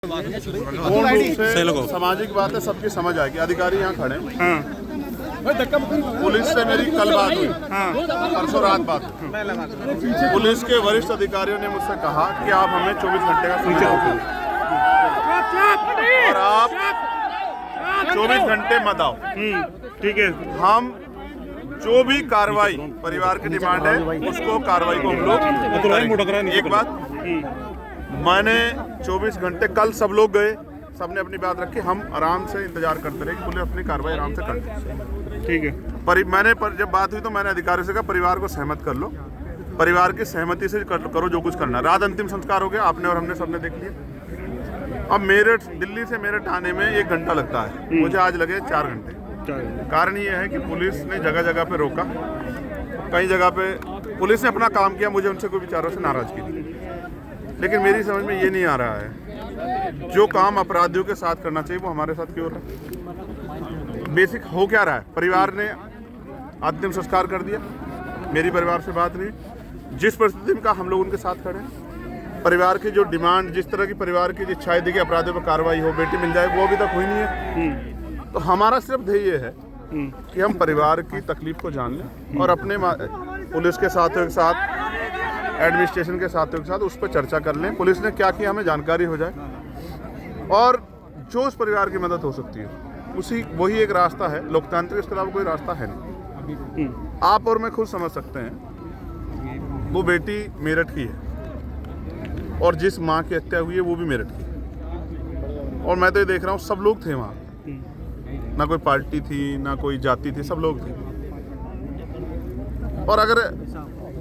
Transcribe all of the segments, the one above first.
पूर्ण रूप से सामाजिक बात है, सबकी समझ आएगी। अधिकारी यहाँ खड़े हैं। पुलिस से मेरी कल बात हुई, परसों रात बात हुई। पुलिस के वरिष्ठ अधिकारियों ने मुझसे कहा कि आप हमें 24 घंटे का समय दो और आप 24 घंटे मत आओ। ठीक है, हम जो भी कार्रवाई परिवार की डिमांड है उसको कार्रवाई को हम लोग करेंगे। एक बात, मैंने 24 घंटे, कल सब लोग गए, सबने अपनी बात रखी, हम आराम से इंतजार करते रहे कि पुलिस अपनी कार्रवाई आराम से कर दे। ठीक है। जब बात हुई तो मैंने अधिकारी से कहा परिवार को सहमत कर लो, परिवार की सहमति से करो जो कुछ करना। रात अंतिम संस्कार हो गया, आपने और हमने सबने देख लिया। अब मेरठ, दिल्ली से मेरठ आने में 1 घंटा लगता है, मुझे आज लगे 4 घंटे। कारण ये है कि पुलिस ने जगह जगह पे रोका, कई जगह पे पुलिस ने अपना काम किया, मुझे उनसे कोई विचारों से नाराजगी थी। लेकिन मेरी समझ में ये नहीं आ रहा है जो काम अपराधियों के साथ करना चाहिए वो हमारे साथ क्यों हो रहा है। बेसिक हो क्या रहा है, परिवार ने अंतिम संस्कार कर दिया, मेरी परिवार से बात नहीं। जिस परिस्थिति में का हम लोग उनके साथ खड़े हैं, परिवार की जो डिमांड, जिस तरह की परिवार की इच्छाएं थी कि अपराधियों पर कार्रवाई हो, बेटी मिल जाए, वो अभी तक हुई नहीं है। तो हमारा सिर्फ ध्येय है कि हम परिवार की तकलीफ को जान लें और अपने पुलिस के साथियों के साथ, एडमिनिस्ट्रेशन के साथियों के साथ उस पर चर्चा कर लें। पुलिस ने क्या किया हमें जानकारी हो जाए और जो उस परिवार की मदद हो सकती है वही एक रास्ता है। लोकतांत्रिक, इसके अलावा कोई रास्ता है नहीं। आप और मैं खुद समझ सकते हैं, वो बेटी मेरठ की है और जिस माँ की हत्या हुई है वो भी मेरठ की है। और मैं तो ये देख रहा हूँ सब लोग थे वहाँ, ना कोई पार्टी थी ना कोई जाति थी, सब लोग थे। और अगर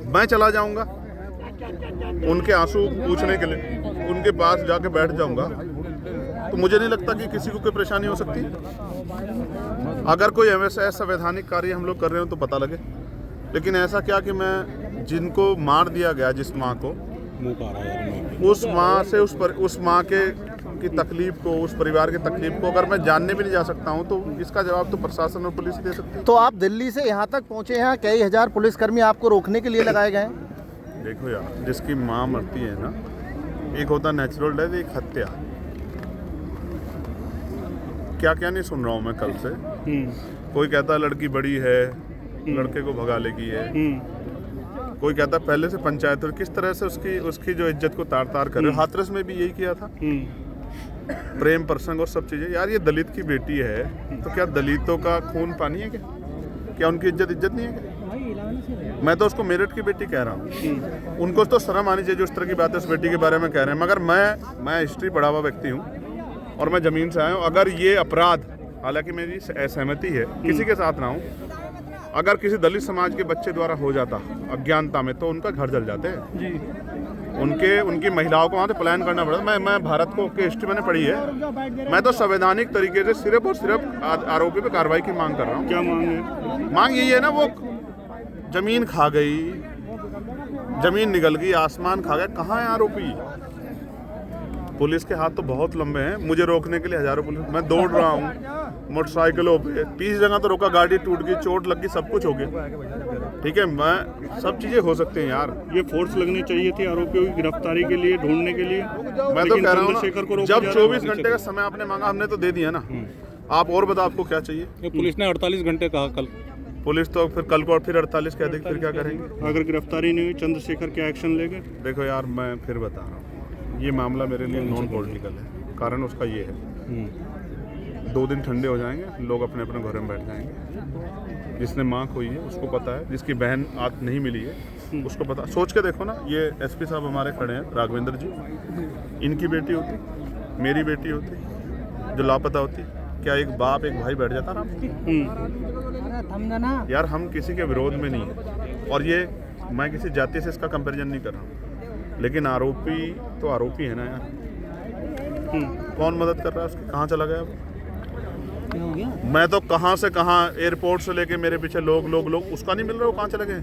मैं चला जाऊंगा उनके आंसू पूछने के लिए, उनके पास जाके बैठ जाऊंगा, तो मुझे नहीं लगता कि किसी को कोई परेशानी हो सकती। अगर कोई ऐसा संवैधानिक कार्य हम लोग कर रहे हो तो पता लगे। लेकिन ऐसा क्या कि मैं, जिनको मार दिया गया, जिस माँ को, उस माँ से उस माँ की तकलीफ को, उस परिवार की तकलीफ को अगर मैं जानने भी नहीं जा सकता हूँ तो इसका जवाब तो प्रशासन और पुलिस दे सकती है। तो आप दिल्ली से यहाँ तक पहुँचे हैं, कई हजार पुलिसकर्मी आपको रोकने के लिए लगाए गए हैं। देखो यार, जिसकी माँ मरती है ना, एक होता नेचुरल डेथ, एक हत्या। क्या क्या नहीं सुन रहा हूँ मैं कल से। कोई कहता है लड़की बड़ी है, लड़के को भगा लेगी है। कोई कहता है पहले से पंचायत, और किस तरह से उसकी जो इज्जत को तार तार कर रहे हो। हाथरस में भी यही किया था, प्रेम प्रसंग और सब चीजें। यार ये दलित की बेटी है, तो क्या दलितों का खून पानी है क्या उनकी इज्जत नहीं है क्या? मैं तो उसको मेरठ की बेटी कह रहा हूँ, उनको तो शर्म आनी चाहिए जो इस तरह की बातें उस बेटी के बारे में कह रहे हैं। मगर मैं हिस्ट्री पढ़ा हुआ व्यक्ति हूँ और मैं जमीन से आया हूँ। अगर ये अपराध, हालांकि मेरी असहमति है, किसी के साथ ना हो, अगर किसी दलित समाज के बच्चे द्वारा हो जाता अज्ञानता में, तो उनका घर जल जाते हैं। उनकी महिलाओं को वहाँ से पलायन करना पड़ता। मैं भारत को की हिस्ट्री मैंने पढ़ी है। मैं तो संवैधानिक तरीके से सिर्फ और सिर्फ आरोपी पे कार्रवाई की मांग कर रहा हूँ। क्या मांग है? मांग यही है ना, वो जमीन खा गई, जमीन निगल गई, आसमान खा गया, कहाँ है आरोपी? पुलिस के हाथ तो बहुत लंबे हैं, मुझे रोकने के लिए हजारों पुलिस। मैं दौड़ रहा हूँ मोटरसाइकिलों पे, 30 जगह तो रोका, गाड़ी टूट गई, चोट लग गई, सब कुछ हो गया। ठीक है, मैं सब चीजें हो सकती हैं यार। ये फोर्स लगनी चाहिए थी आरोपियों की गिरफ्तारी के लिए, ढूंढने के लिए। मैं तो कह रहा हूँ जब 24 घंटे का समय आपने मांगा, हमने तो दे दिया ना। आप और बताओ आपको क्या चाहिए? पुलिस ने 48 घंटे कहा कल। पुलिस तो फिर कल को फिर 48 कह देगी, फिर क्या करेंगे? अगर गिरफ्तारी नहीं हुई, चंद्रशेखर क्या एक्शन लेंगे? देखो यार, मैं फिर बता रहा हूँ, ये मामला मेरे लिए नॉन पॉलिटिकल है। कारण उसका ये है, 2 दिन ठंडे हो जाएंगे, लोग अपने अपने घरों में बैठ जाएंगे। जिसने माँ खोई है उसको पता है, जिसकी बहन आज नहीं मिली है उसको पता। सोच के देखो ना, ये एसपी साहब हमारे खड़े हैं, राघवेंद्र जी, इनकी बेटी होती, मेरी बेटी होती जो लापता होती, क्या एक बाप एक भाई बैठ जाता ना? यार हम किसी के विरोध में नहीं है, और ये मैं किसी जाति से इसका कंपैरिजन नहीं कर रहा हूँ, लेकिन आरोपी तो आरोपी है ना यार। कौन मदद कर रहा है उसकी? कहाँ चला गया वो? मैं तो कहाँ से कहाँ, एयरपोर्ट से लेके मेरे पीछे लोग उसका नहीं मिल रहा, वो कहाँ चले गए?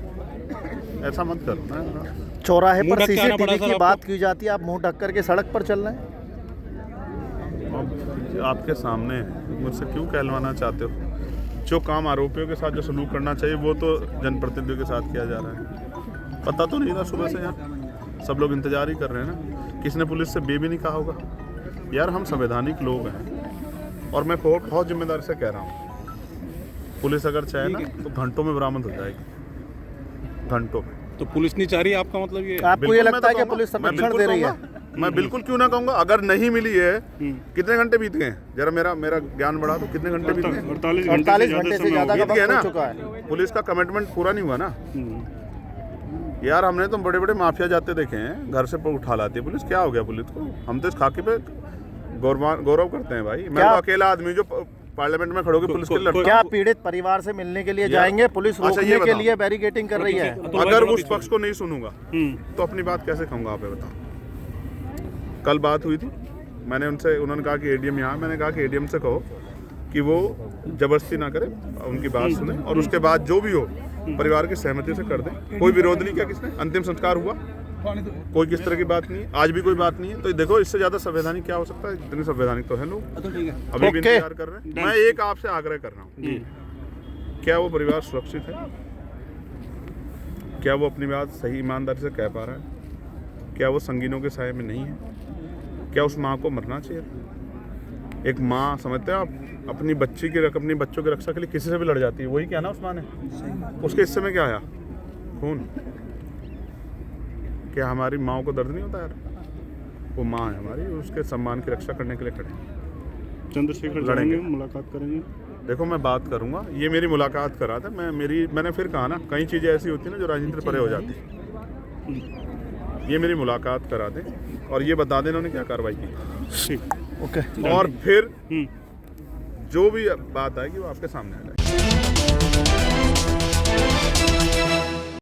ऐसा मत करो ना। चौराहे पर सीसीटीवी की बात की जाती है, आप मुंह ढक करके सड़क पर चल रहे हैं। आपके सामने मुझसे क्यों कहलवाना चाहते हो? जो काम आरोपियों के साथ जो सलूक करना चाहिए वो तो जनप्रतिनिधियों के साथ किया जा रहा है। पता तो नहीं था सुबह से, यहाँ सब लोग इंतजार ही कर रहे हैं ना। किसने पुलिस से बे भी नहीं कहा होगा? यार हम संवैधानिक लोग हैं और मैं बहुत जिम्मेदारी से कह रहा हूँ, पुलिस अगर चाहे ना तो घंटों में बरामद हो जाएगी, घंटों में। तो पुलिस नहीं चाह रही, आपका मतलब ये है? आपको ये बिल्कुल, मैं लगता तो है कि कहूँगा, पुलिस मैं संरक्षण बिल्कुल दे रही है? कहूँगा, मैं बिल्कुल क्यों ना कहूँगा। अगर नहीं मिली है, कितने घंटे बीत गए? जरा मेरा ज्ञान बढ़ा दो, कितने घंटे बीत गए? 48 48 घंटे से ज़्यादा का बीत गया वक्त ना। हो चुका है। पुलिस का कमिटमेंट पूरा नहीं हुआ ना यार। हमने तो बड़े बड़े माफिया जाते देखे हैं, घर से उठा लाती है पुलिस। क्या हो गया पुलिस को? हम तो इस खाकी पे गौरव करते हैं भाई। मैं तो अकेला आदमी जो पार्लियामेंट में खड़े होकर पुलिस के लिए लड़ता क्या पीड़ित परिवार से मिलने के लिए जाएंगे? पुलिस अच्छा, ये रोकने के बताओ। लिए बैरिकेडिंग कर रही है। हूँ। अगर उस पक्ष को नहीं सुनूंगा तो अपनी बात कैसे कहूँगा? आप ये बताओ। कल बात हुई थी, मैंने उनसे, उन्होंने कहा कि एडीएम यहाँ, मैंने कहा कि एडीएम से कहो कि वो जबरदस्ती ना करे, उनकी बात सुने और उसके बाद जो भी हो परिवार की सहमति से कर दें। कोई विरोध नहीं किया किसने, अंतिम संस्कार हुआ, कोई किस तरह की बात नहीं है, आज भी कोई बात नहीं है। तो देखो इससे ज्यादा संवैधानिक क्या हो सकता है? इतने संवैधानिक तो है लोग, अभी भी इंतजार कर रहे हैं। मैं एक आपसे आग्रह कर रहा हूँ, क्या वो परिवार सुरक्षित है? क्या वो अपनी बात सही ईमानदारी से कह पा रहा है? क्या वो संगीनों के साए में नहीं है? क्या उस माँ को मरना चाहिए? एक माँ, समझते हैं आप, अपनी अपनी बच्चों की रक्षा के लिए किसी से भी लड़ जाती है। वही क्या ना उस माँ ने, उसके हिस्से में क्या आया? खून। क्या हमारी माँ को दर्द नहीं होता यार? वो माँ है हमारी, उसके सम्मान की रक्षा करने के लिए खड़े हैं। चंद्रशेखर लड़ेंगे। जाएंगे, मुलाकात करेंगे। देखो मैं बात करूंगा, ये मेरी मुलाकात करा था। मैंने फिर कहा ना, कई चीज़ें ऐसी होती हैं ना जो राजनीति से परे हो जाती है। ये मेरी मुलाकात करा दें और ये बता दें इन्होंने क्या कार्रवाई की। ठीक। ओके। और फिर जो भी बात आएगी वो आपके सामने आ जाएगी।